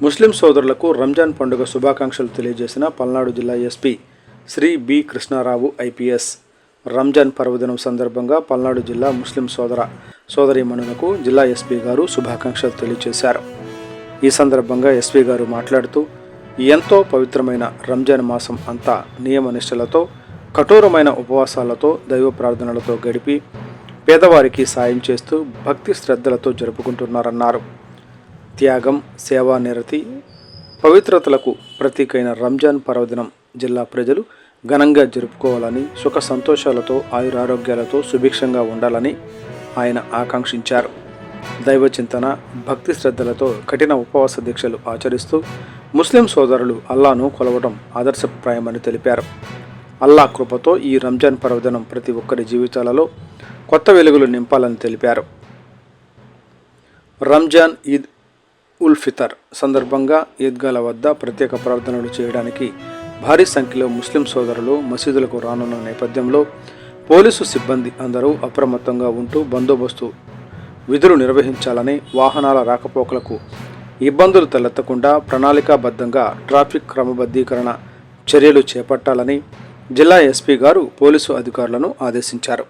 ముస్లిం సోదరులకు రంజాన్ పండుగ శుభాకాంక్షలు తెలియజేసిన పల్నాడు జిల్లా SP Shri B Krishnarao IPS. Ramzan పర్వదినం సందర్భంగా పల్నాడు జిల్లా ముస్లిం సోదరీమణులకు జిల్లా ఎస్పీ గారు శుభాకాంక్షలు తెలియజేశారు. ఈ సందర్భంగా ఎస్పీ గారు మాట్లాడుతూ, ఎంతో పవిత్రమైన రంజాన్ మాసం అంతా నియమనిష్టలతో, కఠోరమైన ఉపవాసాలతో, దైవ ప్రార్థనలతో గడిపి పేదవారికి సాయం చేస్తూ భక్తి శ్రద్ధలతో జరుపుకుంటున్నారన్నారు. త్యాగం, సేవానిరతి, పవిత్రతలకు ప్రతీకైన రంజాన్ పర్వదినం జిల్లా ప్రజలు ఘనంగా జరుపుకోవాలని, సుఖ సంతోషాలతో, ఆయురారోగ్యాలతో సుభిక్షంగా ఉండాలని ఆయన ఆకాంక్షించారు. దైవ చింతన, భక్తి శ్రద్ధలతో కఠిన ఉపవాస దీక్షలు ఆచరిస్తూ ముస్లిం సోదరులు అల్లాను కొలవడం ఆదర్శప్రాయమని తెలిపారు. అల్లా కృపతో ఈ రంజాన్ పర్వదినం ప్రతి ఒక్కరి జీవితాలలో కొత్త వెలుగులు నింపాలని తెలిపారు. రంజాన్ ఈద్ ఉల్ ఫితర్ సందర్భంగా ఈద్గాల వద్ద ప్రత్యేక ప్రార్థనలు చేయడానికి భారీ సంఖ్యలో ముస్లిం సోదరులు మసీదులకు రానున్న నేపథ్యంలో పోలీసు సిబ్బంది అందరూ అప్రమత్తంగా ఉంటూ బందోబస్తు విధులు నిర్వహించాలని, వాహనాల రాకపోకలకు ఇబ్బందులు తలెత్తకుండా ప్రణాళికాబద్ధంగా ట్రాఫిక్ క్రమబద్ధీకరణ చర్యలు చేపట్టాలని జిల్లా ఎస్పీ గారు పోలీసు అధికారులను ఆదేశించారు.